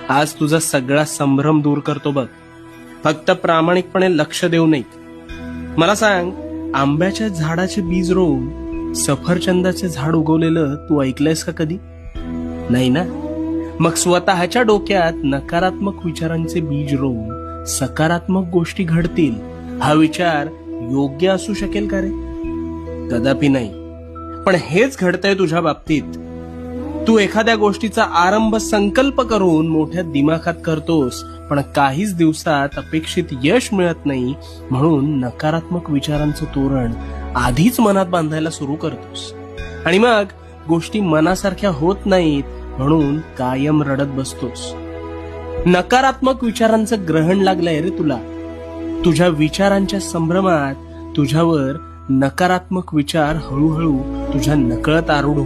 आज तुझा सगळा संभ्रम दूर करतो बघ. फक्त प्रामाणिकपणे लक्ष देऊ नये. मला सांग, आंब्याच्या झाडाचे बीज रोवून सफरचंदाचे झाड उगवलेलं तू ऐकलंयस का कधी? नाही ना. मग स्वतःच्या डोक्यात नकारात्मक विचारांचे बीज रोवून सकारात्मक गोष्टी घडतील हा विचार योग्य असू शकेल का रे? कदापि नाही. पण हेच घडतंय तुझ्या बाबतीत. तू एखाद्या गोष्टीचा आरंभ संकल्प करून मोठ्या दिमाखात करतोस, पण काहीच दिवसात अपेक्षित यश मिळत नाही, म्हणून नकारात्मक विचारांचं तोरण आधीच मनात बांधायला सुरू करतोस. आणि मग गोष्टी मनासारख्या होत नाहीत, म्हणून कायम रडत बसतोस. नकारात्मक विचारांचं ग्रहण लागलंय रे तुला. तुझ्या विचारांच्या संभ्रमात तुझ्यावर नकारात्मक विचार हळूहळू तुझ्या नकळत आरूढ